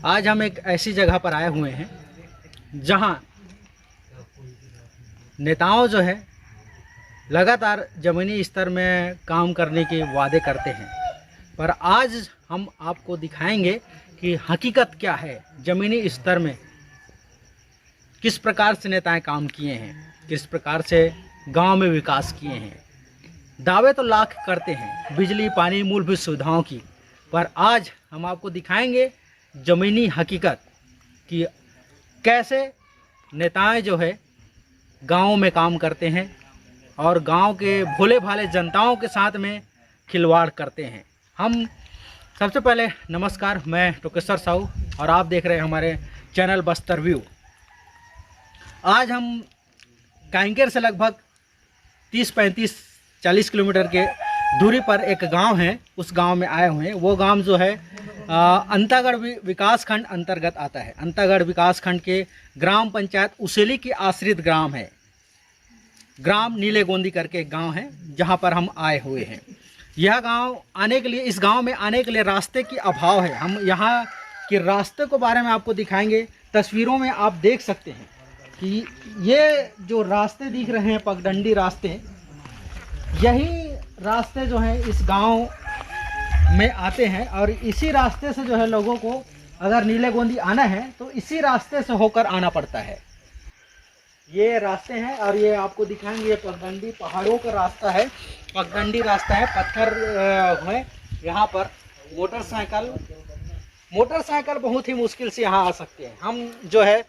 आज हम एक ऐसी जगह पर आए हुए हैं जहां नेताओं जो है लगातार ज़मीनी स्तर में काम करने के वादे करते हैं, पर आज हम आपको दिखाएंगे कि हकीकत क्या है। ज़मीनी स्तर में किस प्रकार से नेताएं काम किए हैं, किस प्रकार से गांव में विकास किए हैं। दावे तो लाख करते हैं बिजली, पानी, मूलभूत सुविधाओं की, पर आज हम आपको दिखाएंगे ज़मीनी हकीकत कि कैसे नेताएं जो है गाँव में काम करते हैं और गांव के भोले भाले जनताओं के साथ में खिलवाड़ करते हैं। हम सबसे पहले नमस्कार, मैं टोकेश्वर साहू और आप देख रहे हैं हमारे चैनल बस्तर व्यू। आज हम कांकेर से लगभग 30-35-40 किलोमीटर के दूरी पर एक गांव है, उस गांव में आए हुए हैं। वो गांव जो है अंतागढ़ विकास खंड अंतर्गत आता है। अंतागढ़ विकास खंड के ग्राम पंचायत उसेली की आश्रित ग्राम है। ग्राम नीले गोंदी करके एक गांव है जहां पर हम आए हुए हैं। यह गांव आने के लिए, इस गांव में आने के लिए रास्ते की अभाव है। हम यहां के रास्ते को बारे में आपको दिखाएंगे। तस्वीरों में आप देख सकते हैं कि ये जो रास्ते दिख रहे हैं, पगडंडी रास्ते, यही रास्ते जो हैं इस गांव में आते हैं और इसी रास्ते से जो है लोगों को अगर नीले गोंदी आना है तो इसी रास्ते से होकर आना पड़ता है। ये रास्ते हैं और ये आपको दिखाएंगे, ये पगडंडी पहाड़ों का रास्ता है, पगडंडी रास्ता है, पत्थर है। यहाँ पर मोटरसाइकिल बहुत ही मुश्किल से यहाँ आ सकते हैं। हम जो है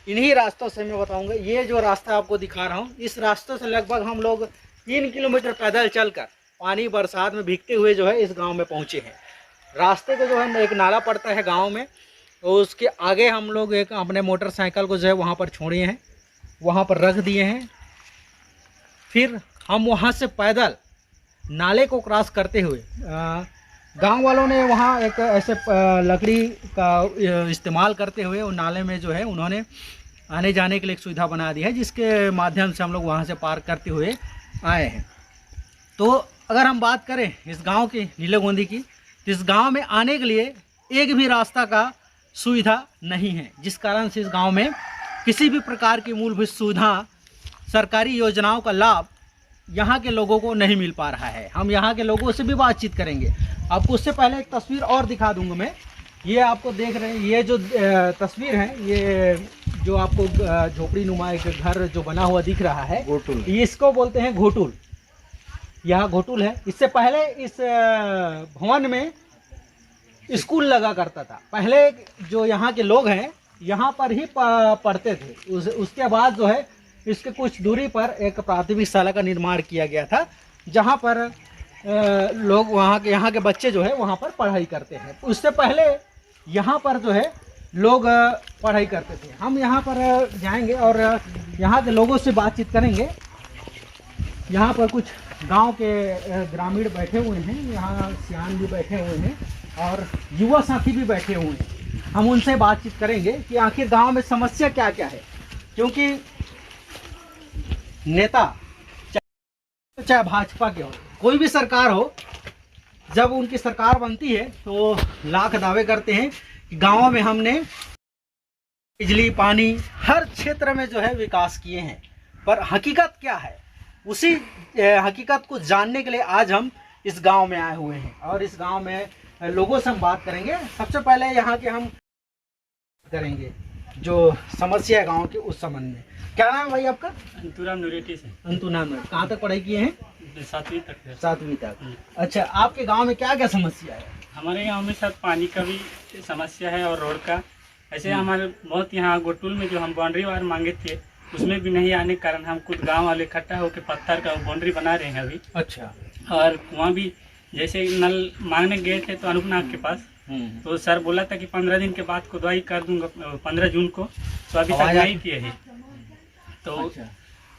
इन्हीं रास्तों से मैं बताऊंगा। ये जो रास्ता आपको दिखा रहा हूँ, इस रास्ते से लगभग हम लोग 3 किलोमीटर पैदल चलकर पानी बरसात में भीगते हुए जो है इस गांव में पहुँचे हैं। रास्ते को जो है एक नाला पड़ता है गांव में, तो उसके आगे हम लोग एक अपने मोटरसाइकिल को जो है वहाँ पर छोड़े हैं, वहाँ पर रख दिए हैं। फिर हम वहाँ से पैदल नाले को क्रॉस करते हुए, गांव वालों ने वहाँ एक ऐसे लकड़ी का इस्तेमाल करते हुए उन नाले में जो है उन्होंने आने जाने के लिए एक सुविधा बना दी है, जिसके माध्यम से हम लोग वहाँ से पार करते हुए आए हैं। तो अगर हम बात करें इस गांव की, नीले गोंदी की, तो इस गांव में आने के लिए एक भी रास्ता का सुविधा नहीं है, जिस कारण से इस गांव में किसी भी प्रकार की मूलभूत सुविधा, सरकारी योजनाओं का लाभ यहाँ के लोगों को नहीं मिल पा रहा है। हम यहाँ के लोगों से भी बातचीत करेंगे। आपको उससे पहले एक तस्वीर और दिखा दूंगा मैं। ये आपको देख रहे हैं, ये जो तस्वीर है, ये जो आपको झोपड़ी नुमा एक घर जो बना हुआ दिख रहा है, घोटुल, इसको बोलते हैं घोटुल। यह घोटुल है। इससे पहले इस भवन में स्कूल लगा करता था। पहले जो यहाँ के लोग हैं यहाँ पर ही पढ़ते थे। उसके बाद जो है इसके कुछ दूरी पर एक प्राथमिक शाला का निर्माण किया गया था, जहाँ पर लोग यहाँ के बच्चे जो है वहाँ पर पढ़ाई करते हैं। उससे पहले यहाँ पर जो है लोग पढ़ाई करते थे। हम यहाँ पर जाएंगे और यहाँ के लोगों से बातचीत करेंगे। यहाँ पर कुछ गांव के ग्रामीण बैठे हुए हैं, यहाँ सियान भी बैठे हुए हैं और युवा साथी भी बैठे हुए हैं। हम उनसे बातचीत करेंगे कि आखिर गांव में समस्या क्या क्या है, क्योंकि नेता चाहे भाजपा के हो, कोई भी सरकार हो, जब उनकी सरकार बनती है तो लाख दावे करते हैं कि गाँव में हमने बिजली, पानी, हर क्षेत्र में जो है विकास किए हैं। पर हकीकत क्या है, उसी हकीकत को जानने के लिए आज हम इस गांव में आए हुए हैं और इस गांव में लोगों से हम बात करेंगे। सबसे पहले यहाँ के हम करेंगे जो समस्या है गांव की, उस संबंध में। क्या नाम है भाई आपका? अंतुराम नूरेटी से। अंतुनाम, कहाँ तक पढ़ाई किए हैं? 7वीं तक है। 7वीं तक। अच्छा, आपके गाँव में क्या क्या समस्या है? हमारे गांव में सर पानी का भी समस्या है और रोड का। ऐसे हमारे बहुत यहाँ गोटुल में जो हम बाउंड्री वार मांगे थे उसमें भी नहीं आने के कारण हम खुद गांव वाले इकट्ठा होकर पत्थर का बाउंड्री बना रहे हैं अभी। अच्छा। और वहाँ भी जैसे नल मांगने गए थे तो अनूपनाथ के पास, तो सर बोला था कि 15 दिन के बाद खुदवाई कर दूंगा, 15 जून को, तो अभी तक नहीं किए है। तो अच्छा।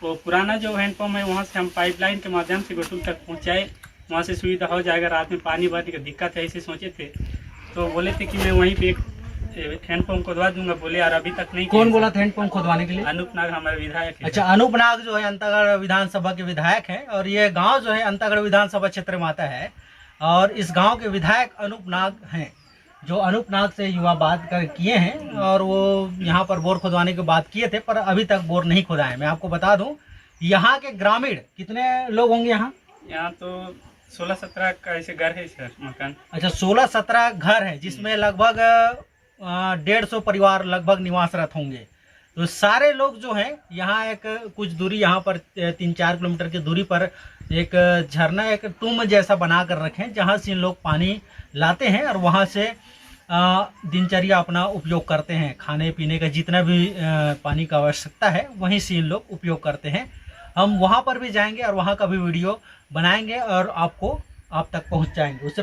वो पुराना जो हैंडपम्प है वहाँ से हम पाइपलाइन के माध्यम से गोटुल तक पहुँचाए, वहाँ से सुविधा हो जाएगा। रात में पानी भरने की दिक्कत है ऐसे सोचे थे, तो बोले थे कि मैं वहीं पे एक हैंडपम्प खोदवा दूंगा, बोले यार अभी तक नहीं। कौन बोला था हैंडपम्प खोदवाने के लिए? अनूपनाथ हमारे विधायक है। अच्छा, अनूपनाथ जो है अंतागढ़ विधानसभा के विधायक हैं और ये गांव जो है अंतागढ़ विधानसभा क्षेत्र में आता है और इस गांव के विधायक अनूपनाथ हैं। जो अनूपनाग से युवा बात कर किए हैं, और वो यहाँ पर बोर खुदवाने की बात किए थे, पर अभी तक बोर नहीं खुदा है। मैं आपको बता दूं, यहाँ के ग्रामीण कितने लोग होंगे यहाँ? यहाँ तो 16-17 का ऐसे घर है सर, मकान। अच्छा, 16-17 घर है, जिसमें लगभग 150 परिवार लगभग निवासरत होंगे। तो सारे लोग जो हैं यहाँ एक कुछ दूरी, यहाँ पर 3-4 किलोमीटर की दूरी पर एक झरना, एक टूम जैसा बना कर रखे हैं, जहाँ से लोग पानी लाते हैं और वहाँ से दिनचर्या अपना उपयोग करते हैं। खाने पीने का जितना भी पानी का आवश्यकता है वहीं से इन लोग उपयोग करते हैं। हम वहाँ पर भी जाएंगे और वहाँ का भी वीडियो बनाएंगे और आपको आप तक पहुँचाएंगे। उससे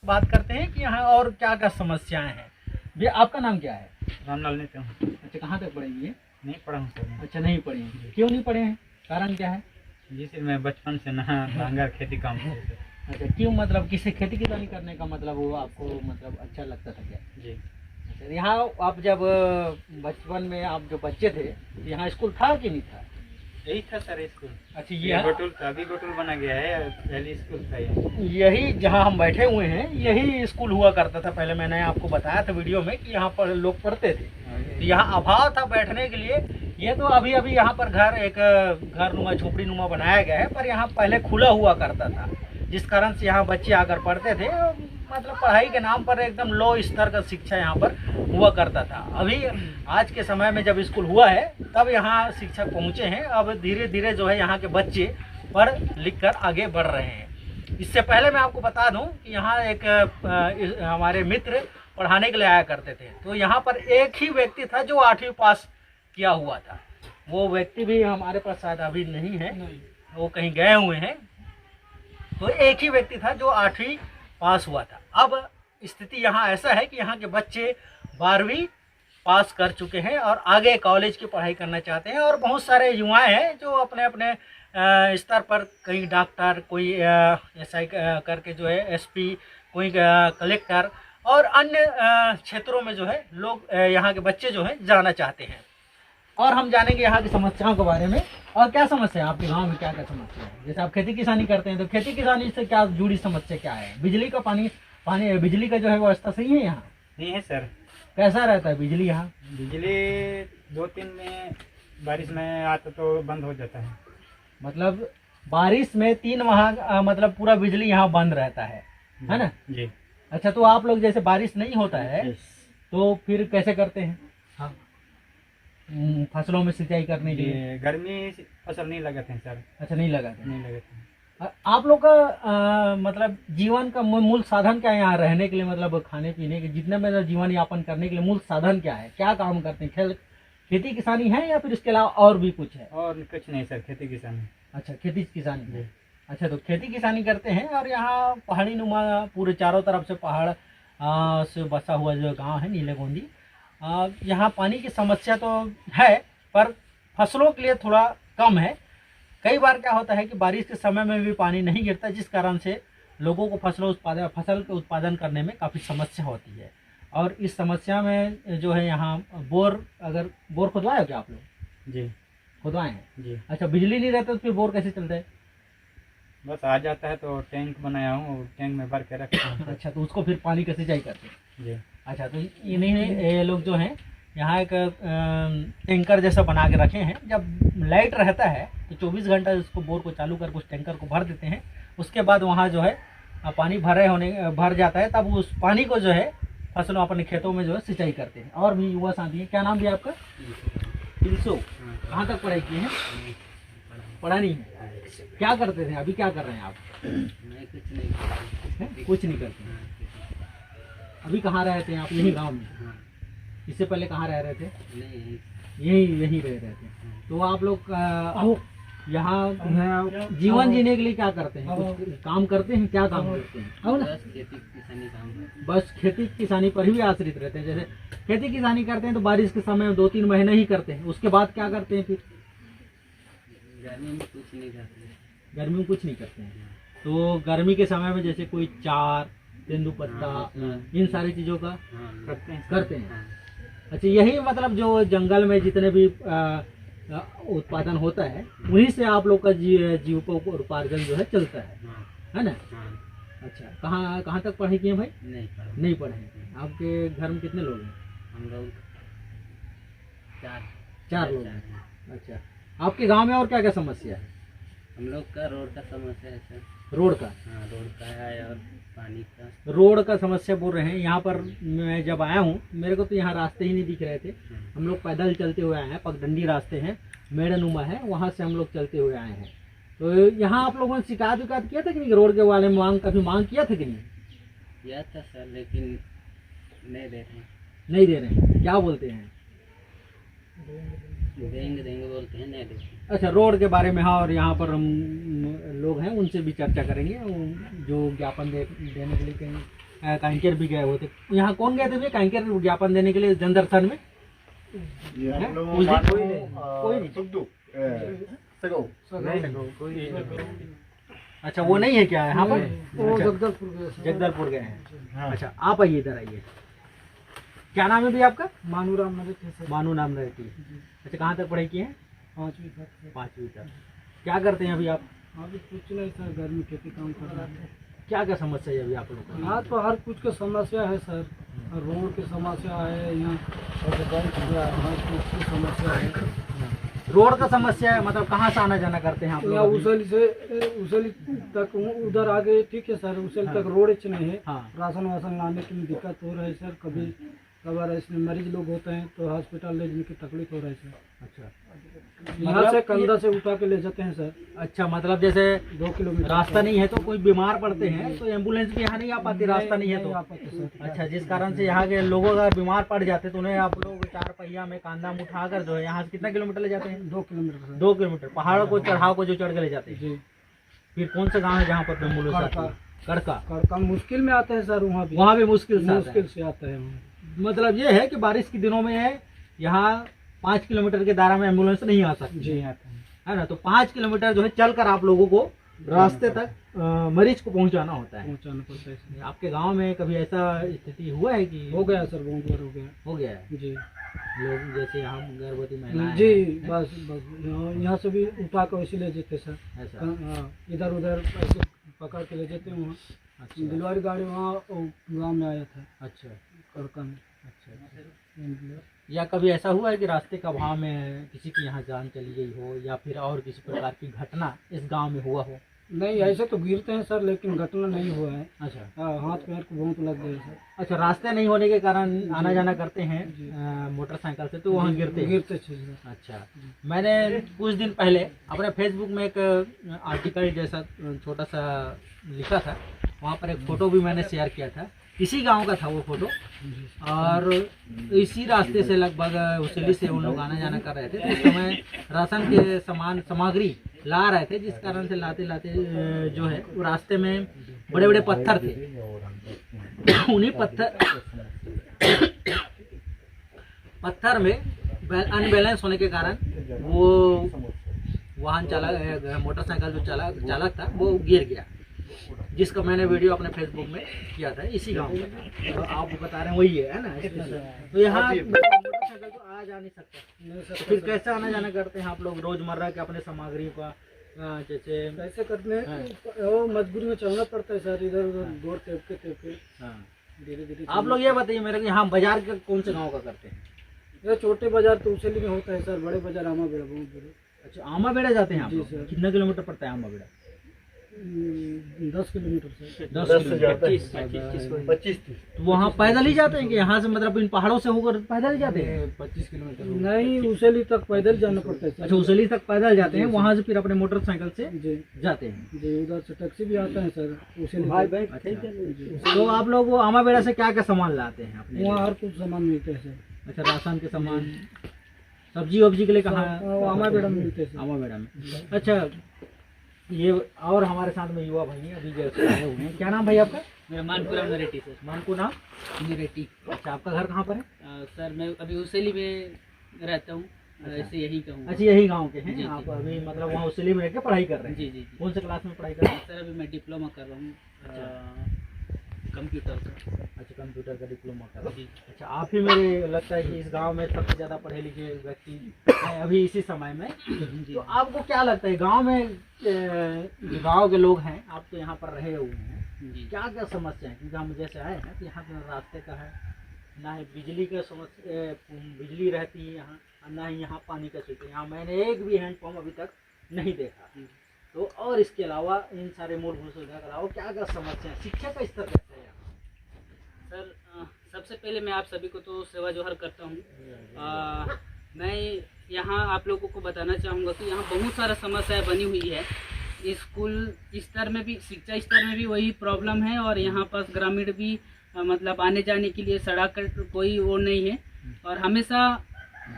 बात करते हैं कि यहाँ और क्या क्या समस्याएं हैं। भैया आपका नाम क्या है? रामलाल नहीं तो। अच्छा, कहाँ तक पढ़ेंगे? नहीं पढ़ा हूँ सर। अच्छा, नहीं पढ़े हैं। क्यों नहीं पढ़े हैं? कारण क्या है? जैसे मैं बचपन से ना डांगर खेती काम करते थे। अच्छा, क्यों, मतलब किसी खेती किसानी करने का मतलब वो आपको मतलब अच्छा लगता था क्या? जी। अच्छा, यहाँ आप जब बचपन में आप जो बच्चे थे, यहाँ स्कूल था कि नहीं था? यही था सर स्कूल। अच्छा, ये गोटुल था, अभी गोटुल बना गया है, पहले स्कूल था ये। यही जहाँ हम बैठे हुए हैं यही स्कूल हुआ करता था पहले। मैंने आपको बताया था वीडियो में कि यहाँ पर लोग पढ़ते थे, तो यहाँ अभाव था बैठने के लिए। ये तो अभी अभी यहाँ पर एक घर नुमा, झोपड़ी नुमा बनाया गया है, पर यहाँ पहले खुला हुआ करता था, जिस कारण से यहाँ बच्चे आकर पढ़ते थे। मतलब पढ़ाई के नाम पर एकदम लो स्तर का शिक्षा यहाँ पर हुआ करता था। अभी आज के समय में जब स्कूल हुआ है तब यहाँ शिक्षक पहुँचे हैं। अब धीरे धीरे जो है यहाँ के बच्चे पढ़ लिख कर आगे बढ़ रहे हैं। इससे पहले मैं आपको बता दूं कि यहाँ एक हमारे मित्र पढ़ाने के लिए आया करते थे, तो यहाँ पर एक ही व्यक्ति था जो 8वीं पास किया हुआ था। वो व्यक्ति भी हमारे पास शायद अभी नहीं है, वो कहीं गए हुए हैं। तो एक ही व्यक्ति था जो 8वीं पास हुआ था। अब स्थिति यहाँ ऐसा है कि यहाँ के बच्चे 12वीं पास कर चुके हैं और आगे कॉलेज की पढ़ाई करना चाहते हैं। और बहुत सारे युवा हैं जो अपने अपने स्तर पर, कहीं डॉक्टर, कोई एसआई करके जो है एसपी, कोई कलेक्टर और अन्य क्षेत्रों में जो है लोग, यहाँ के बच्चे जो है जाना चाहते हैं। और हम जानेंगे यहाँ की समस्याओं के बारे में। और क्या समस्या है आपके गांव में, क्या क्या समस्या है? जैसे आप खेती किसानी करते हैं, तो खेती किसानी से क्या जुड़ी समस्या क्या है? बिजली का पानी बिजली का जो है व्यवस्था सही है यहाँ? नहीं है सर। कैसा रहता है बिजली यहाँ? बिजली 2-3 में बारिश में आता तो बंद हो जाता है। मतलब बारिश में 3 माह मतलब पूरा बिजली यहाँ बंद रहता है ना? जी। अच्छा, तो आप लोग जैसे बारिश नहीं होता है तो फिर कैसे करते हैं? हाँ, फसलों में सिंचाई करने के लिए? गर्मी फसल नहीं लगाते हैं सर। अच्छा, नहीं लगाते? नहीं लगाते हैं। आप लोग का मतलब जीवन का मूल साधन क्या है यहाँ रहने के लिए? मतलब खाने पीने के, जितने में जीवन यापन करने के लिए मूल साधन क्या है? क्या काम करते हैं? खेती किसानी है या फिर इसके अलावा और भी कुछ है? और कुछ नहीं सर, खेती किसानी। अच्छा, खेती किसानी है। अच्छा, तो खेती किसानी करते हैं। और यहाँ पहाड़ी नुमा पूरे चारों तरफ से पहाड़ से बसा हुआ जो गांव है नीले गोंदी, यहाँ पानी की समस्या तो है पर फसलों के लिए थोड़ा कम है। कई बार क्या होता है कि बारिश के समय में भी पानी नहीं गिरता, जिस कारण से लोगों को फसल के उत्पादन करने में काफ़ी समस्या होती है। और इस समस्या में जो है यहाँ बोर खुदवाए हो क्या आप लोग? जी, खुदवाए हैं जी। अच्छा, बिजली नहीं रहता तो फिर बोर कैसे चलता है? बस आ जाता है तो टैंक बनाया हूँ, टैंक में भर के रखता हूँ। अच्छा, तो उसको फिर पानी कैसे सिंचाई करते हैं? जी। अच्छा, तो ये लोग जो हैं यहाँ एक टैंकर जैसा बना के रखे हैं। जब लाइट रहता है तो 24 घंटा उसको बोर को चालू कर उस टैंकर को भर देते हैं। उसके बाद वहाँ जो है पानी भर जाता है, तब उस पानी को जो है फसलों अपने खेतों में जो है सिंचाई करते हैं। और भी युवा साथी हैं। क्या नाम भी आपका? तिलसो। कहाँ तक पढ़ाई की है? पढ़ा नहीं है। क्या करते थे, अभी क्या कर रहे हैं आप? मैं कुछ नहीं करते हैं। अभी कहाँ रहते हैं आप? यही गाँव में? इससे पहले कहाँ रह रहे थे? यही रह रहे थे। तो आप लोग यहाँ जीवन जीने के लिए क्या करते हैं? कुछ काम करते हैं? क्या काम करते हैं? बस खेती किसानी पर ही आश्रित रहते हैं। जैसे खेती किसानी करते हैं तो बारिश के समय में 2-3 महीने ही करते हैं, उसके बाद क्या करते हैं? फिर गर्मी में कुछ नहीं करते। गर्मी में कुछ नहीं करते हैं। तो गर्मी के समय में जैसे कोई चार, तेंदुपत्ता, इन सारी चीज़ों का करते हैं। अच्छा, यही मतलब जो जंगल में जितने भी उत्पादन होता है उन्हीं से आप लोग का जीविकोपार्जन जो है चलता है ना? अच्छा, कहाँ कहाँ तक पढ़ाई किए भाई? नहीं पढ़ा। नहीं पढ़े। आपके घर में कितने लोग हैं? हम लोग चार लोग हैं। अच्छा, आपके गांव में और क्या क्या समस्या है? हम लोग का रोड का समस्या है सर। रोड का? हाँ, रोड का है और पानी का। रोड का समस्या बोल रहे हैं। यहाँ पर मैं जब आया हूँ मेरे को तो यहाँ रास्ते ही नहीं दिख रहे थे। हम लोग पैदल चलते हुए आए हैं, पगडंडी रास्ते हैं, मेड़नुमा है, वहाँ से हम लोग चलते हुए आए हैं। तो यहाँ आप लोगों ने शिकायत विकायत किया था कि नहीं? रोड के बारे में कभी मांग किया था कि नहीं? किया था सर, लेकिन नहीं दे रहे। नहीं दे रहे हैं? क्या बोलते हैं? देंगे बोलते हैं, नहीं देते। अच्छा, रोड के बारे में। हाँ, और यहाँ पर हम लोग हैं उनसे भी चर्चा करेंगे। जो ज्ञापन देने के लिए कहीं कैंकर भी गए हुए थे। यहाँ कौन गए थे भैया कैंकर ज्ञापन देने के लिए जनदर्शन में? कोई नहीं। अच्छा, वो नहीं है क्या यहाँ पर? जगदलपुर गए हैं। अच्छा, आप आइए, इधर आइए। क्या नाम है भैया आपका? मानू राम रहती। मानू नाम रहती है। अच्छा, कहाँ तक पढ़ाई किए हैं? 5वीं तक। 5वीं तक। क्या करते हैं अभी आप? अभी कुछ नहीं सर, घर में खेती काम कर रहा है। क्या क्या समस्या है अभी आप लोगों को? यहाँ तो हर कुछ का समस्या है सर। रोड की समस्या है यहाँ, हर कुछ की समस्या है। रोड का समस्या है मतलब कहाँ से आना जाना करते हैं आप यहाँ लोग? उसली तक उधर आगे ठीक है सर, उसली तक रोड अच्छी नहीं है। हाँ। राशन वासन लाने की दिक्कत हो रहा है सर। कभी कभार ऐसे मरीज लोग होते हैं तो हॉस्पिटल ले जाने की तकलीफ हो रहा है सर। अच्छा, यहाँ से कंधा से उठा के ले जाते हैं सर। अच्छा, मतलब जैसे 2 किलोमीटर रास्ता नहीं है तो कोई बीमार पड़ते हैं तो एम्बुलेंस भी यहाँ नहीं आ पाती, रास्ता नहीं है तो। आ पाते सर। अच्छा, जिस कारण से यहाँ के लोग अगर बीमार पड़ जाते तो उन्हें आप लोग 4 पहिया में कांधा में उठाकर जो है यहाँ से कितना किलोमीटर ले जाते हैं? 2 किलोमीटर सर। 2 किलोमीटर पहाड़ों को चढ़ाव को जो चढ़ के ले जाते हैं। जी। फिर कौन सा गाँव है जहाँ पर एम्बुलेंस आती है? कड़का। कड़का मुश्किल में आते हैं सर, वहाँ भी मुश्किल से आता है। मुश्किल से आते हैं वहाँ। मतलब ये है कि बारिश के दिनों में है यहाँ 5 किलोमीटर के दायरा में एम्बुलेंस नहीं आ सकती जी आते हैं, है ना। तो 5 किलोमीटर जो है चलकर आप लोगों को रास्ते तक मरीज को पहुंचाना होता है। पहुँचाना पड़ता है सर। आपके गांव में कभी ऐसा स्थिति हुआ है कि? हो गया सर, बहुत बार हो गया है जी। लोग जैसे यहाँ गर्भवती महिलाएं जी हैं, बस यहाँ से भी उठा कर वैसे ले जाते सर। ऐसा? हाँ, इधर उधर ऐसे पकड़ के ले जाते हैं वहाँ। अच्छा डिलीवरी गाड़ी वहाँ गाँव में आया था अच्छा कड़का में। अच्छा। या कभी ऐसा हुआ है कि रास्ते का अभाव में किसी की यहाँ जान चली गई हो या फिर और किसी प्रकार की घटना इस गांव में हुआ हो? नहीं, ऐसे तो गिरते हैं सर, लेकिन घटना नहीं हुआ है। अच्छा। हाँ, हाथ पैर को बहुत लग गया सर। अच्छा, रास्ते नहीं होने के कारण आना जाना करते हैं मोटरसाइकिल से तो वहाँ गिरते थे सर। अच्छा, मैंने कुछ दिन पहले अपने फेसबुक में एक आर्टिकल जैसा छोटा सा लिखा था, वहाँ पर एक फ़ोटो भी मैंने शेयर किया था। इसी गांव का था वो फोटो और इसी रास्ते से लगभग उसीली से उन लोग आना जाना कर रहे थे। तो उस समय राशन के सामग्री ला रहे थे, जिस कारण से लाते लाते जो है वो रास्ते में बड़े बड़े पत्थर थे। उन्हीं पत्थर में अनबैलेंस होने के कारण वो वाहन चालक मोटरसाइकिल जो चालक था वो गिर गया, जिसका मैंने वीडियो अपने फेसबुक में किया था। इसी गांव में तो आप बता रहे हैं वही है ना। तो यहाँ मोटरसाइकिल तो आ जा नहीं सकता, तो फिर कैसे आना जाना करते हैं आप लोग रोजमर्रा के अपने सामग्री का? जैसे ऐसे करने वो मजबूरी में चलना पड़ता है सर, इधर उधर दौड़ टेप के धीरे धीरे। आप लोग ये बताइए मेरे को, यहाँ बाजार के कौन से गाँव का करते हैं? ये छोटे बाजार तो उसीली में होता है सर, बड़े बाजार आमा बेड़ा बहुत बड़े। अच्छा, आमा बेड़ा जाते हैं आप जी लोग? सर। कितना किलोमीटर पड़ता है आमा बेड़ा? 10 किलोमीटर से 25। तो वहाँ पैदल ही जाते हैं कि यहाँ से मतलब इन पहाड़ों से होकर पैदल जाते हैं? 25 किलोमीटर नहीं, उसेली तक पैदल जाना पड़ता है। अच्छा, उसेली तक पैदल जाते हैं, वहाँ से फिर अपने मोटरसाइकिल से जी जाते हैं? जी, उधर से टैक्सी भी आता है सर उसेली। अच्छा, तो आप लोग वो आमा बेड़ा से क्या क्या सामान लाते हैं अपने? वहाँ हर कुछ सामान मिलते हैं सर। अच्छा, राशन के सामान, सब्जी वब्जी के लिए कहाँ? आमा बेड़ा में मिलते हैं सर। आमा बेड़ा में। अच्छा, ये और हमारे साथ में युवा भाई हैं अभी जैसे आए हुए हैं। क्या नाम भाई आपका? मेरा मानपुरा नरेटी सर। मानपुर नाम? नरेटी। अच्छा, आपका घर कहाँ पर है? सर मैं अभी उसेली में रहता हूँ, ऐसे यहीं का हूँ। अच्छा, यही गांव के हैं जी, आप? जी। अभी मतलब वहाँ उसीली में रहकर पढ़ाई कर रहे हैं? जी जी जी। कौन से क्लास में पढ़ाई कर रहे हैं? सर अभी मैं डिप्लोमा कर रहा हूँ कंप्यूटर का। अच्छा, कंप्यूटर का डिप्लोमा कर रहे हैं। जी। अच्छा, आप ही मेरे लगता है कि इस गांव में सबसे ज़्यादा पढ़े लिखे व्यक्ति हैं अभी इसी समय में। जी। तो आपको क्या लगता है गांव में जो गांव के लोग हैं, आप तो यहाँ पर रहे हुए हैं, जी। क्या क्या समस्या है? क्योंकि हम जैसे आए हैं तो यहाँ पे रास्ते का है, ना ही बिजली का समस्या, बिजली रहती है यहाँ, और ना ही यहाँ पानी का सुविधा। यहाँ मैंने एक भी हैंडपम्प अभी तक नहीं देखा। तो और इसके अलावा इन सारे मूलभूत सुविधा के अलावा क्या क्या समस्या है? शिक्षा का स्तर कैसा है यहाँ? सर सबसे पहले मैं आप सभी को तो सेवा जोहर करता हूँ। मैं यहाँ आप लोगों को बताना चाहूँगा कि यहाँ बहुत सारा समस्याएं बनी हुई है। स्कूल स्तर में भी, शिक्षा स्तर में भी वही प्रॉब्लम है, और यहाँ पास ग्रामीण भी मतलब आने जाने के लिए सड़क का कोई वो नहीं है। और हमेशा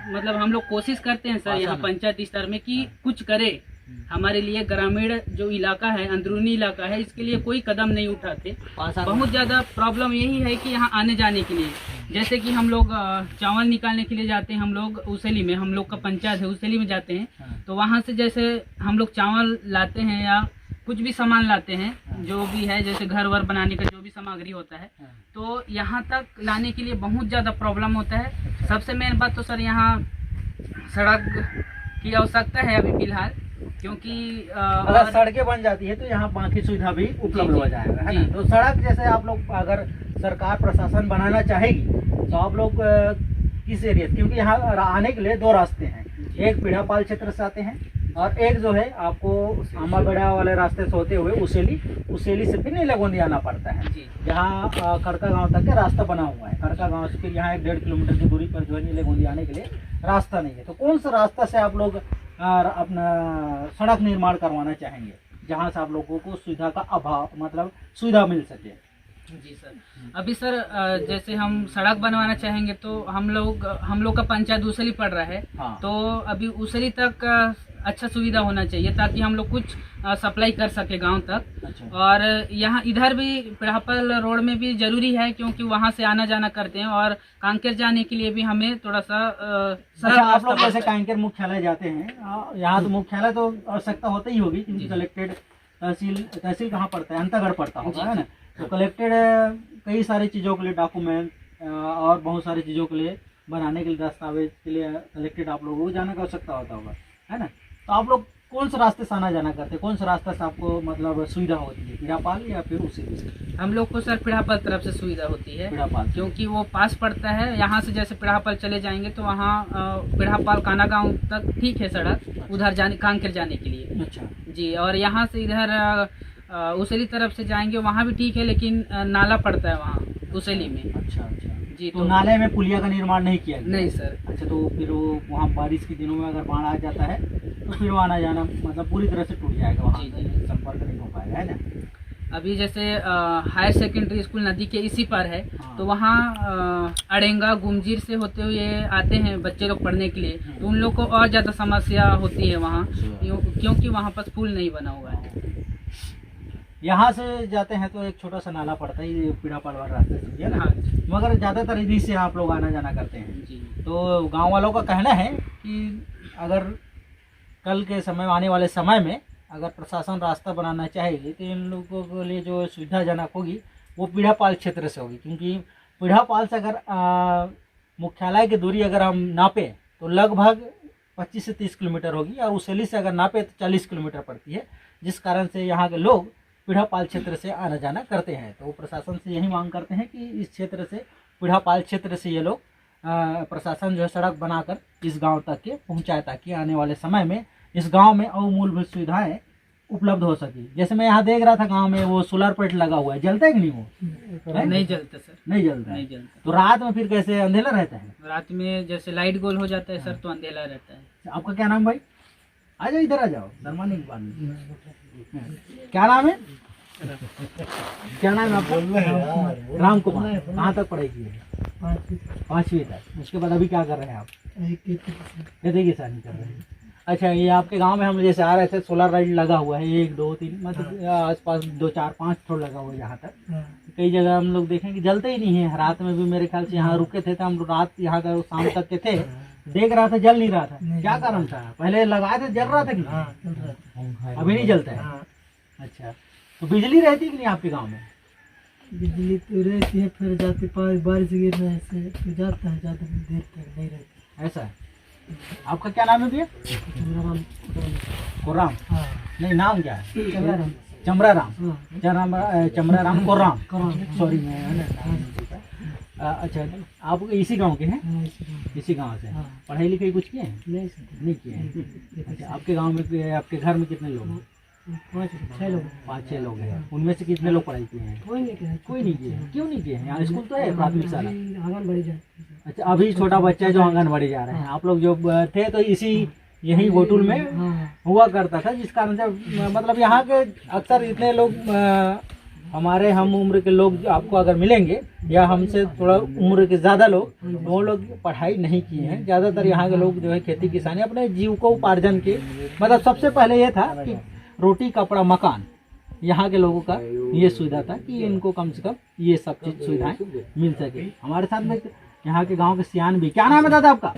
मतलब हम लोग कोशिश करते हैं सर यहाँ पंचायत स्तर में कि कुछ करे हमारे लिए। ग्रामीण जो इलाका है, अंदरूनी इलाका है, इसके लिए कोई कदम नहीं उठाते। बहुत ज़्यादा प्रॉब्लम यही है कि यहाँ आने जाने के लिए, जैसे कि हम लोग चावल निकालने के लिए जाते हैं, हम लोग उसेली में, हम लोग का पंचायत है उसेली में जाते हैं, तो वहाँ से जैसे हम लोग चावल लाते हैं या कुछ भी सामान लाते हैं, जो भी है जैसे घर वर बनाने का जो भी सामग्री होता है, तो यहाँ तक लाने के लिए बहुत ज़्यादा प्रॉब्लम होता है। सबसे मेन बात तो सर यहाँ सड़क की आवश्यकता है अभी फिलहाल, क्योंकि अगर सड़कें बन जाती है तो यहाँ बाकी सुविधा भी उपलब्ध हो जाएगा, है ना? तो सड़क जैसे आप लोग अगर सरकार प्रशासन बनाना चाहेगी तो आप लोग किस एरिया, क्योंकि यहाँ आने के लिए दो रास्ते हैं, एक पीढ़ापाल क्षेत्र से आते हैं और एक जो है आपको आमाबेड़ा वाले रास्ते से होते हुए उसेली से फिर नीलागोंदी आना पड़ता है, जहाँ खड़का गांव तक का रास्ता बना हुआ है। खड़का गांव से फिर यहाँ 1.5 किलोमीटर की दूरी पर जो है नीलागोंदी आने के लिए रास्ता नहीं है। तो कौन सा रास्ता से आप लोग अपना सड़क निर्माण करवाना चाहेंगे जहाँ से आप लोगों को सुविधा का अभाव, मतलब सुविधा मिल सके? जी सर, अभी सर जैसे हम सड़क बनवाना चाहेंगे तो हम लोग का पंचायत उसेली पड़ रहा है। हाँ। तो अभी उसेली तक अच्छा सुविधा होना चाहिए ताकि हम लोग कुछ सप्लाई कर सके गांव तक। अच्छा। और यहाँ इधर भी पीढ़ापाल रोड में भी जरूरी है, क्योंकि वहाँ से आना जाना करते हैं, और कांकेर जाने के लिए भी हमें थोड़ा सा अच्छा, आप लोग जैसे कांकेर मुख्यालय जाते हैं, यहाँ तो मुख्यालय तो आवश्यकता होता ही होगी, क्योंकि कलेक्टेड तहसील कहाँ पड़ता है? अंतागढ़ पड़ता होगा, है ना? तो कलेक्टेड कई सारी चीज़ों के लिए डॉक्यूमेंट और बहुत सारी चीज़ों के लिए बनाने के लिए, दस्तावेज के लिए कलेक्टेड आप लोगों को जाने का आवश्यकता होता होगा, है ना? तो आप लोग कौन से रास्ते से आना जाना करते हैं? कौन से रास्ते से आपको मतलब सुविधा होती है, पीढ़ापाल या फिर उसेली से? हम लोग को सर पीढ़ापाल तरफ से सुविधा होती है, पीढ़ापाल, क्योंकि वो पास पड़ता है। यहाँ से जैसे पीढ़ापाल चले जाएंगे तो वहाँ पीढ़ापाल काना गाँव तक ठीक है सड़क, उधर जाने कांकेर जाने के लिए। अच्छा जी, और यहाँ से इधर उसेली तरफ से जाएंगे वहाँ भी ठीक है, लेकिन नाला पड़ता है वहाँ उसेली में। अच्छा जी। तो नाले में पुलिया का निर्माण नहीं किया गया? नहीं सर। अच्छा, तो फिर वो वहाँ बारिश के दिनों में अगर बाढ़ आ जाता है तो फिर वो आना जाना मतलब पूरी तरह से टूट जाएगा, वहाँ संपर्क नहीं हो पाएगा, है ना? अभी जैसे हायर सेकेंडरी स्कूल नदी के इसी पर है। हाँ। तो वहाँ अड़ेंगा गुमजीर से होते हुए आते हैं बच्चे लोग पढ़ने के लिए, तो उन लोग को और ज़्यादा समस्या होती है वहाँ, क्योंकि वहाँ पर पुल नहीं बना हुआ है। यहाँ से जाते हैं तो एक छोटा सा नाला पड़ता है पीढ़ापाल वाले रास्ते से, है ना? हाँ। मगर ज़्यादातर इन्हीं से आप लोग आना जाना करते हैं। जी। तो गांव वालों का कहना है कि अगर कल के समय, आने वाले समय में अगर प्रशासन रास्ता बनाना चाहेगी तो इन लोगों के लिए जो सुविधाजनक होगी वो पीढ़ापाल क्षेत्र से होगी, क्योंकि पीढ़ापाल से अगर मुख्यालय की दूरी अगर हम नापें तो लगभग 25 से 30 किलोमीटर होगी, और उसेली से अगर नापे तो 40 किलोमीटर पड़ती है, जिस कारण से यहाँ के लोग पीढ़ापाल क्षेत्र से आना जाना करते हैं। तो प्रशासन से यही मांग करते हैं कि इस क्षेत्र से, पीढ़ापाल क्षेत्र से ये लोग प्रशासन जो है सड़क बनाकर इस गांव तक के पहुंचाए, ताकि आने वाले समय में इस गांव में और मूलभूत सुविधाएं उपलब्ध हो सकी। जैसे मैं यहाँ देख रहा था गांव में वो सोलर प्लेट लगा हुआ है, जलता है कि नहीं? वो नहीं जलता सर, नहीं जलता है। नहीं जलता। तो रात में फिर कैसे अंधेला रहता है? रात में जैसे लाइट गोल हो जाता है सर, तो अंधेला रहता है। आपका क्या नाम भाई? आ जाओ, इधर आ जाओ, शर्माने की बात नहीं। क्या नाम है? क्या नाम है आपका? राम कुमार। कहाँ तक पढ़ाई की है? 5वीं तक। उसके बाद अभी क्या कर रहे हैं आप? खेती किसानी कर रहे हैं। अच्छा, ये आपके गांव में हम जैसे आ रहे थे, सोलर लाइट लगा हुआ है 1 2 3 मतलब आसपास 2 4 5 थोड़ा लगा हुआ है यहाँ तक। कई जगह हम लोग देखें कि जलते ही नहीं है। रात में भी मेरे ख्याल से यहाँ रुके थे, तो हम रात यहाँ का शाम तक के थे, देख रहा था जल नहीं रहा था। क्या कारण था? पहले लगाए थे, जल रहा था कि नहीं? अभी नहीं जलता है। अच्छा, तो बिजली रहती कि नहीं आपके गांव में? बिजली तो रहती है, फिर जाते बारिश गिरने से तो जाता है, ज़्यादा देर तक नहीं रहती। ऐसा है। आपका क्या नाम है भैया? राम। खुराम? हाँ। नहीं, नाम क्या है? चमरा राम, हाँ, चमरा राम को राम, कराम। सॉरी मैं अच्छा, आप इसी गांव के हैं? हाँ, इसी गाँव। इसी गांव से। हाँ। पढ़ाई लिखाई कुछ किए हैं? नहीं सर, नहीं किए हैं। अच्छा, आपके गांव में, आपके घर में कितने लोग हैं? 5-6 लोग। 5-6 लोग हैं। उनमें से कितने लोग पढ़ाई किए हैं? कोई नहीं किया। कोई नहीं किए हैं। क्यों नहीं किए हैं? यहाँ स्कूल तो है, प्राथमिक शाला। आंगनबाड़ी जाए। अच्छा, अभी छोटा बच्चा है जो आंगनबाड़ी जा रहे हैं। आप लोग जो थे तो इसी यही गोटुल में हाँ, हुआ करता था, जिस कारण से मतलब यहाँ के अक्सर इतने लोग हमारे हम उम्र के लोग आपको अगर मिलेंगे या हमसे थोड़ा उम्र के ज़्यादा लोग, वो लोग पढ़ाई नहीं किए हैं। ज़्यादातर यहाँ के लोग जो है खेती किसानी अपने जीव को उपार्जन के, मतलब सबसे पहले ये था कि रोटी कपड़ा मकान, यहाँ के लोगों का ये सुविधा था कि इनको कम से कम ये सब चीज़ सुविधाएं मिल सके। हमारे साथ में यहाँ के गाँव के सियान भी, क्या नाम है दादा आपका?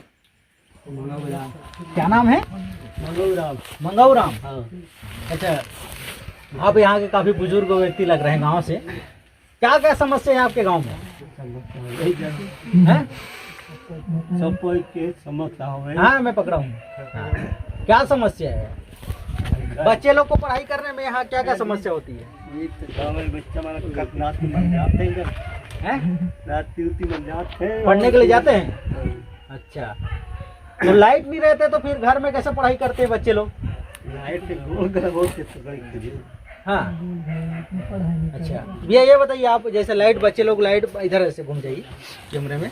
क्या नाम है? मंगऊ राम। अच्छा, आप यहाँ के काफी बुजुर्ग व्यक्ति लग रहे हैं गांव से। क्या क्या समस्या है आपके गांव में? हैं? सब कोई के समस्या हो गई। हाँ, मैं पकड़ा हूँ। क्या समस्या है? बच्चे लोग को पढ़ाई करने में यहाँ क्या क्या समस्या होती है? गाँव में बच्चा हमारा रात में बन जाते हैं, हैं? रात ड्यूटी बन जाते हैं, पढ़ने के लिए जाते हैं? अच्छा, तो लाइट नहीं रहते तो फिर घर में कैसे पढ़ाई करते हैं बच्चे लोग? लाइट से गोल कर बहुत से हाँ, अच्छा भैया ये बताइए, आप जैसे लाइट, बच्चे लोग लाइट, इधर से घूम जाइए कैमरे में,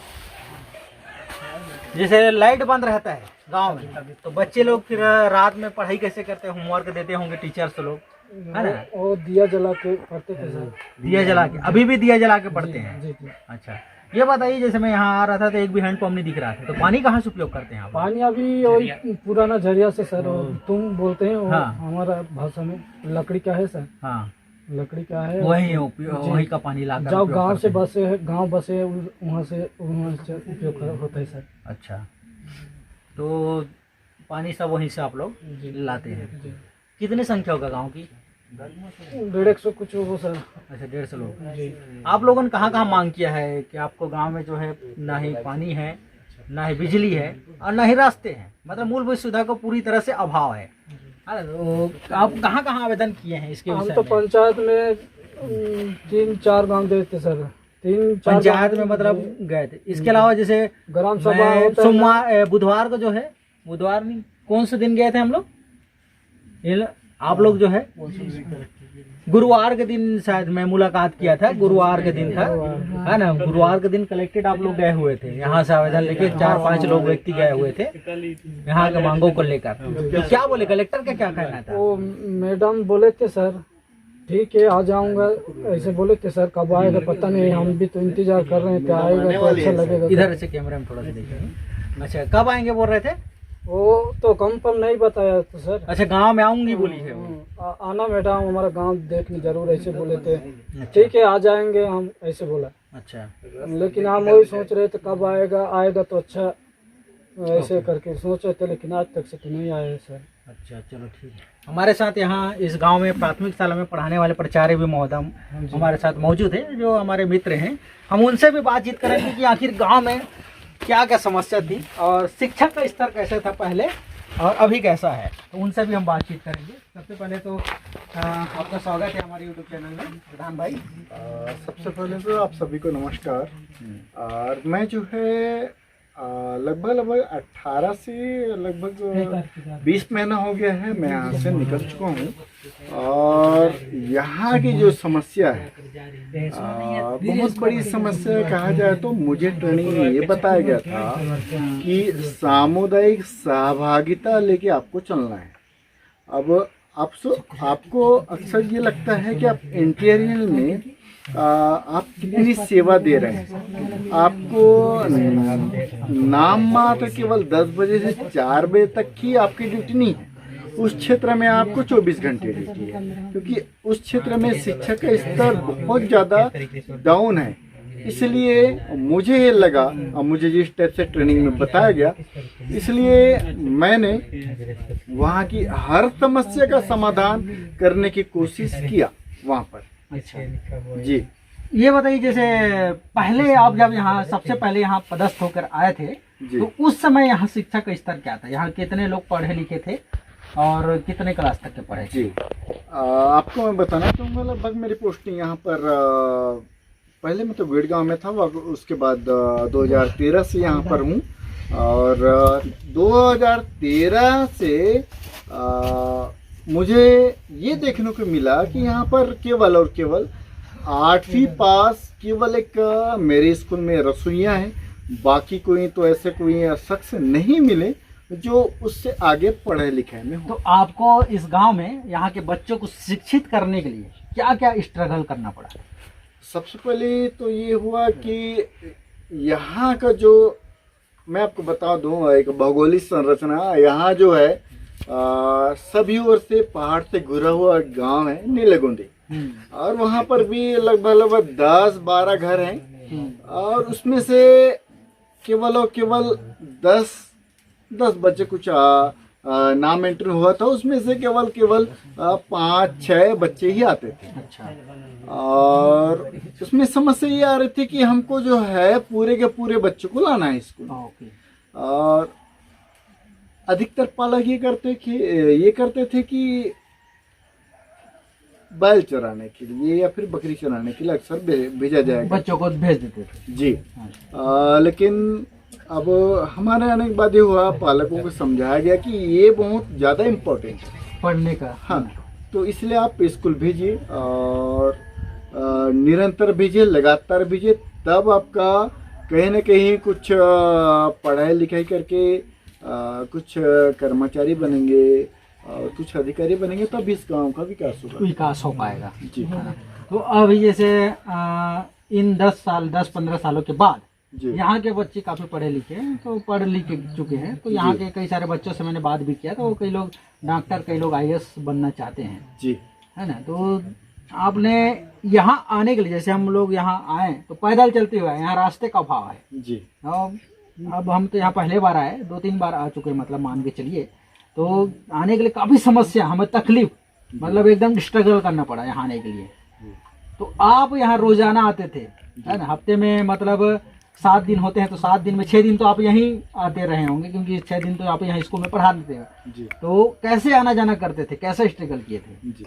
जैसे लाइट बंद रहता है गांव में तो बच्चे लोग फिर रात में पढ़ाई कैसे करते हैं? होमवर्क देते होंगे टीचर्स लोग, है ना? और दिया जला के पढ़ते थे सर। दिया जला के, अभी भी दिया जला के पढ़ते हैं? जी जी। अच्छा, ये बताइए, जैसे मैं यहाँ आ रहा था तो एक भी हैंडपंप नहीं दिख रहा था, तो पानी कहाँ से उपयोग करते हैं आप? पानी अभी वही पुराना झरिया से सर, तुम बोलते हैं हाँ। हमारा भाषा में लकड़ी का है सर, हाँ, लकड़ी का है, वही का पानी ला जब गांव से बसे है, गांव बसे वहाँ से उपयोग होता है सर। अच्छा, तो पानी सब वहीं से आप लोग जी। लाते हैं? जी। कितनी संख्या होगा गांव की? 150 कुछ हो सर। अच्छा, 150 लोग। जी। आप लोगों ने कहाँ कहाँ मांग किया है कि आपको गांव में जो है ना ही पानी है, ना ही बिजली है और ना ही रास्ते हैं, मतलब मूलभूत सुविधा को पूरी तरह से अभाव है? तो आप कहाँ कहाँ आवेदन किए हैं इसके हम विषय तो में? पंचायत में 3-4 गांव गए थे सर, 3-4 पंचायत में मतलब गए थे। इसके अलावा जैसे ग्राम सभा मैं होता है ना। सोमवार, बुधवार को जो है, बुधवार नहीं, कौन से दिन गए थे हम लोग? आप लोग जो है गुरुवार के दिन शायद मैं मुलाकात किया था, गुरुवार के दिन था, है ना? गुरुवार के दिन कलेक्टेड आप लोग गए हुए थे, यहाँ से आवेदन लेके 4-5 लोग व्यक्ति गए हुए थे यहाँ के मांगों को लेकर। तो क्या बोले कलेक्टर का, क्या कहना था? वो मैडम बोले थे सर ठीक है आ जाऊंगा, ऐसे बोले थे सर, कब आएगा पता नहीं, हम भी तो इंतजार कर रहे थे, आएगा तो अच्छा लगेगा। इधर से कैमरे में थोड़ा सा देखिए। अच्छा, कब आएंगे बोल रहे थे? वो तो कंफर्म नहीं बताया तो सर। अच्छा, गांव में आऊंगी बोली है वो। आना मैडम, हमारा गांव देखने जरूर, ऐसे बोले थे। ठीक है आ जाएंगे हम, ऐसे बोला। अच्छा, लेकिन हम वही सोच रहे थे कब आएगा, आएगा तो अच्छा, ऐसे करके सोच रहे थे, लेकिन आज तक से तो नहीं आए सर। अच्छा, चलो ठीक है। हमारे साथ यहाँ इस गांव में प्राथमिक शाला में पढ़ाने वाले प्राचार्य भी महोदय हमारे साथ मौजूद हैं, जो हमारे मित्र हैं। हम उनसे भी बातचीत करेंगे कि आखिर गांव में क्या क्या समस्या थी और शिक्षा का स्तर कैसे था पहले और अभी कैसा है, तो उनसे भी हम बातचीत करेंगे। सबसे पहले तो आपका स्वागत है हमारे यूट्यूब चैनल में प्रधान भाई। सबसे पहले तो आप सभी को नमस्कार। और मैं जो है लगभग 18 से लगभग 20 महीना हो गया है मैं यहाँ से निकल चुका हूँ। और यहाँ की जो समस्या है बहुत बड़ी समस्या कहा जाए तो मुझे ट्रेनिंग में ये बताया गया था कि सामुदायिक सहभागिता लेके आपको चलना है। अब आपको अक्सर ये लगता है कि आप इंटीरियर में आप कितनी सेवा दे रहे हैं। आपको नाम मात्र केवल 10 बजे से 4 बजे तक की आपकी ड्यूटी नहीं है, उस क्षेत्र में आपको 24 घंटे ड्यूटी है, क्योंकि उस क्षेत्र में शिक्षा का स्तर बहुत ज़्यादा डाउन है। इसलिए मुझे ये लगा और मुझे जिस टाइप से ट्रेनिंग में बताया गया, इसलिए मैंने वहाँ की हर समस्या का समाधान करने की कोशिश किया वहाँ पर। जी, ये बताइए, जैसे पहले आप जब यहाँ सबसे पहले यहाँ पदस्थ होकर आए थे तो उस समय यहाँ शिक्षा का स्तर क्या था? यहाँ कितने लोग पढ़े लिखे थे और कितने क्लास तक के पढ़े? जी आपको मैं बताना चाहूँगा, लगभग मेरी पोस्टिंग यहाँ पर पहले मैं तो गुड़गांव में था, उसके बाद 2013 से यहाँ पर हूँ। और 2013 से मुझे ये देखने को मिला कि यहाँ पर केवल और केवल 8वीं पास केवल एक मेरे स्कूल में रसोइयाँ हैं, बाकी कोई तो ऐसे कोई शख्स नहीं मिले जो उससे आगे पढ़े लिखे में हो। तो आपको इस गांव में यहाँ के बच्चों को शिक्षित करने के लिए क्या क्या स्ट्रगल करना पड़ा? सबसे पहले तो ये हुआ कि यहाँ का जो मैं आपको बता दूं, एक भौगोलिक संरचना यहाँ जो है सभी ओर से पहाड़ से घिरा हुआ गांव है नीलेगुंडी, और वहाँ पर भी लगभग 10-12 घर हैं, और उसमें से केवल और केवल 10 बच्चे कुछ नाम एंट्री हुआ था, उसमें से केवल 5-6 बच्चे ही आते थे। अच्छा। और उसमें समस्या ये आ रही थी कि हमको जो है पूरे के पूरे बच्चों को लाना है स्कूल। और अधिकतर पालक ये करते थे कि बैल चराने के लिए या फिर बकरी चराने के लिए अक्सर भेजा जाएगा, बच्चों को भेज देते थे। जी। लेकिन अब हमारे आने के बाद ये हुआ, पालकों को समझाया गया कि ये बहुत ज़्यादा इम्पोर्टेंट है पढ़ने का। हाँ, तो इसलिए आप स्कूल भेजिए और निरंतर भेजिए, लगातार भेजिए, तब आपका कहीं ना कहीं कुछ पढ़ाई लिखाई करके कुछ कर्मचारी बनेंगे और कुछ अधिकारी बनेंगे, तब इस गांव का विकास हो पाएगा। जी। तो अब जैसे इन 10-15 सालों के बाद यहाँ के बच्चे काफी पढ़े लिखे हैं, तो पढ़ लिख चुके हैं, तो यहाँ के कई सारे बच्चों से मैंने बात भी किया, तो कई लोग डॉक्टर, कई लोग IAS बनना चाहते हैं जी, है ना। तो आपने यहाँ आने के लिए, जैसे हम लोग यहाँ आए तो पैदल चलते हुए, यहाँ रास्ते का अभाव है जी। अब हम तो यहाँ पहले बार आए, 2-3 बार आ चुके, मतलब मान के चलिए, तो आने के लिए काफी समस्या, हमें तकलीफ, मतलब एकदम स्ट्रगल करना पड़ा यहाँ आने के लिए। तो आप यहाँ रोजाना आते थे, है ना, हफ्ते में मतलब 7 दिन होते हैं, तो 7 दिन में 6 दिन तो आप यहीं आते रहे होंगे, क्योंकि 6 दिन तो आप यहाँ स्कूल में पढ़ा देते हैं। तो कैसे आना जाना करते थे, कैसे स्ट्रगल किए थे? जी।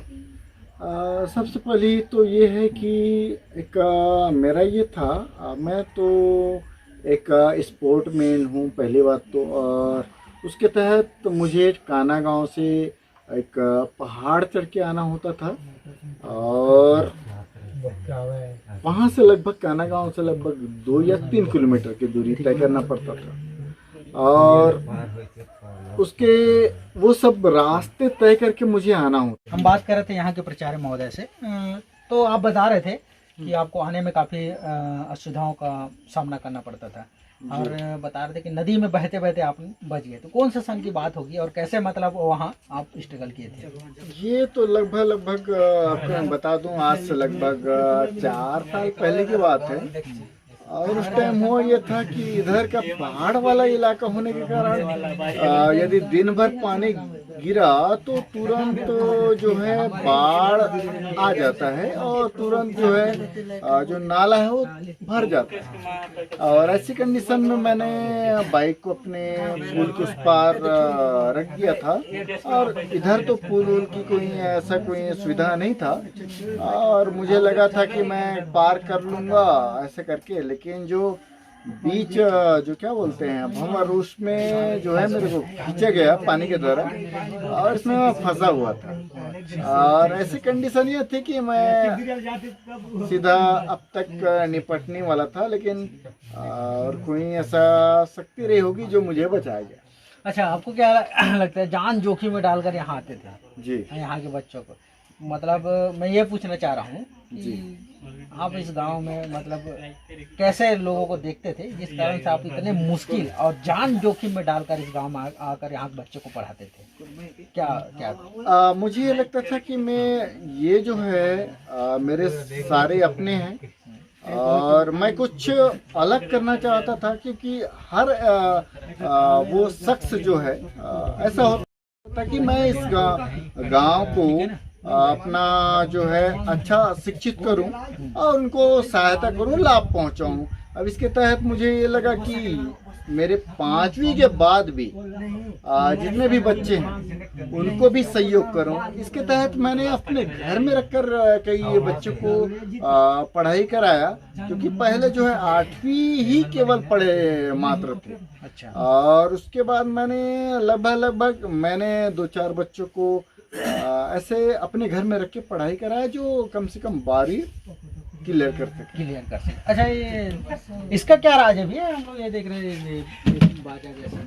सबसे पहले तो ये है कि एक मेरा ये था, मैं तो एक स्पोर्टमैन हूँ पहली बात तो, और उसके तहत तो मुझे काना गांव से एक पहाड़ चढ़ के आना होता था, और वहाँ से लगभग काना गांव से लगभग 2 या 3 किलोमीटर की दूरी तय करना पड़ता था, और उसके वो सब रास्ते तय करके मुझे आना होता। हम बात कर रहे थे यहाँ के प्राचार्य महोदय से, तो आप बता रहे थे कि आपको आने में काफ़ी असुविधाओं का सामना करना पड़ता था, और बता रहे थे कि नदी में बहते बहते आप बच गए। तो कौन से सन की बात होगी और कैसे मतलब वहाँ आप स्ट्रगल किए थे? ये तो लगभग आपको मैं बता दूं, आज से लगभग 4 साल पहले की बात है। और उस टाइम हुआ ये था कि इधर का पहाड़ वाला इलाका होने के कारण यदि दिन भर पानी गिरा तो तुरंत जो है बाढ़ आ जाता है, और तुरंत जो है जो नाला है वो भर जाता है। और ऐसी कंडीशन में मैंने बाइक को अपने पुल के उस पार रख दिया था, और इधर तो पुल की कोई ऐसा कोई सुविधा नहीं था, और मुझे लगा था कि मैं पार कर लूँगा ऐसे करके, लेकिन जो बीच जो क्या बोलते हैं भंवर, उसमें जो है मेरे को खींचा गया पानी के द्वारा, और इसमें मैं फंसा हुआ था। और ऐसी कंडीशन ये थी कि मैं सीधा अब तक निपटने वाला था, लेकिन और कोई ऐसा शक्ति रही होगी जो मुझे बचाया गया। अच्छा, आपको क्या लगता है, जान जोखिम में डालकर यहाँ आते थे जी यहाँ के बच्चों को, मतलब मैं ये पूछना चाह रहा हूँ कि आप इस गांव में मतलब कैसे लोगों को देखते थे, जिस कारण से आप इतने मुश्किल और जान जोखिम में डालकर इस गांव में आकर यहाँ के बच्चों को पढ़ाते थे? क्या मुझे ये लगता था कि मैं ये जो है मेरे सारे अपने हैं, और मैं कुछ अलग करना चाहता था, क्योंकि हर वो शख्स जो है ऐसा होता कि मैं इस गांव को अपना जो है अच्छा शिक्षित करूं और उनको सहायता करूं, लाभ पहुंचाऊं, अब इसके तहत मुझे ये लगा कि मेरे 5वीं के बाद भी जितने भी बच्चे हैं उनको भी सहयोग करूं। इसके तहत मैंने अपने घर में रखकर कई बच्चों को पढ़ाई कराया, क्योंकि पहले जो है 8वीं ही केवल पढ़े मात्र थे। अच्छा। और उसके बाद मैंने लगभग मैंने 2-4 बच्चों को ऐसे अपने घर में रख के पढ़ाई कराया, जो कम से कम 12 क्लियर कर सके। अच्छा, ये इसका क्या राज है भैया? हम लोग ये देख रहे हैं ये बाजा जैसा,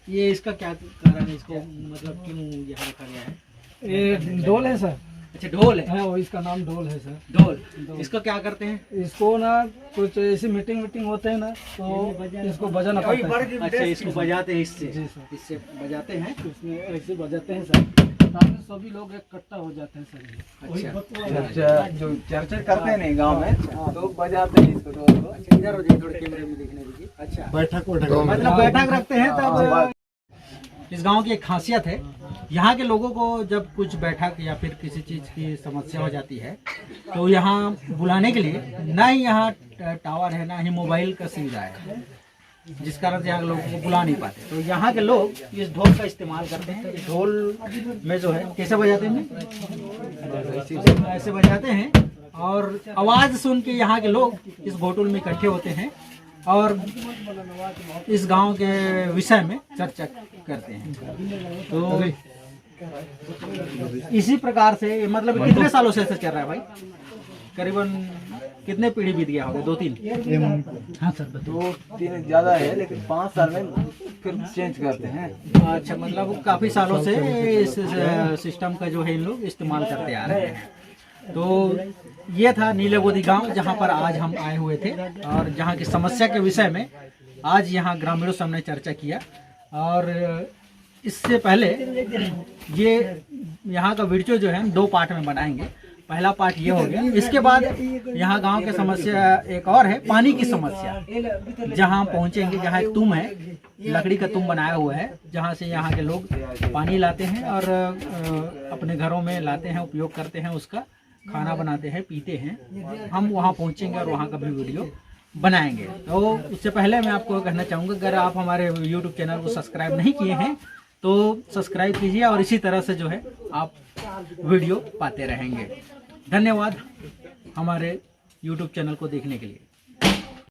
ये इसका क्या कारण है? इसको मतलब क्यों यहाँ रखा गया है? ये ढोल है सर। अच्छा, ढोल है। हाँ, इसका नाम ढोल है सर। ढोल। इसको क्या करते हैं? इसको ना कुछ ऐसी मीटिंग होते हैं ना, तो इसको बजाना पड़ता है। अच्छा, इसको बजाते हैं इससे? जी सर, इससे बजाते हैं। इसमें ऐसे बजाते हैं सर, ताकि सभी लोग इकट्ठा हो जाते हैं सर। अच्छा, जो चर्चा करते हैं नहीं गांव में, तो बजाते हैं इसको ढोल को। इधर हो जाइए, थोड़े कैमरे में देखने दीजिए। अच्छा, बैठक मतलब बैठक रखते हैं तब। इस गांव की एक खासियत है, यहाँ के लोगों को जब कुछ बैठक या फिर किसी चीज़ की समस्या हो जाती है तो यहाँ बुलाने के लिए ना ही यहाँ टावर है, ना ही मोबाइल का सुविधा है, जिस कारण से यहाँ के लोगों को बुला नहीं पाते। तो यहाँ के लोग इस ढोल का इस्तेमाल करते हैं। इस ढोल में जो है कैसे बजाते हैं? ऐसे बजाते हैं, और आवाज़ सुन के यहाँ के लोग इस घोटुल में इकट्ठे होते हैं और इस गांव के विषय में चर्चा करते हैं। तो इसी प्रकार से मतलब कितने सालों से ऐसा चल रहा है भाई? करीबन कितने पीढ़ी बीत गया होगा? 2-3? हाँ सर, 2-3 ज़्यादा है, लेकिन 5 साल में फिर चेंज करते हैं। अच्छा, मतलब काफ़ी सालों से इस सिस्टम का जो है इन लोग इस्तेमाल करते आ रहे हैं। तो ये था नीलेगोदी गांव, जहां पर आज हम आए हुए थे और जहां की समस्या के विषय में आज यहां ग्रामीणों से हमने चर्चा किया। और इससे पहले ये यहाँ का वीडियो जो है हम 2 पार्ट में बनाएंगे। पहला पार्ट ये हो गया, इसके बाद यहाँ गांव की समस्या एक और है, पानी की समस्या। जहाँ पहुँचेंगे, जहाँ एक तुम है, लकड़ी का तुम बनाया हुआ है, जहाँ से यहाँ के लोग पानी लाते हैं और अपने घरों में लाते हैं, उपयोग करते हैं, उसका खाना बनाते हैं, पीते हैं। हम वहाँ पहुँचेंगे और वहाँ का भी वीडियो बनाएंगे। तो उससे पहले मैं आपको कहना चाहूँगा, अगर आप हमारे यूट्यूब चैनल को सब्सक्राइब नहीं किए हैं तो सब्सक्राइब कीजिए, और इसी तरह से जो है आप वीडियो पाते रहेंगे। धन्यवाद हमारे यूट्यूब चैनल को देखने के लिए।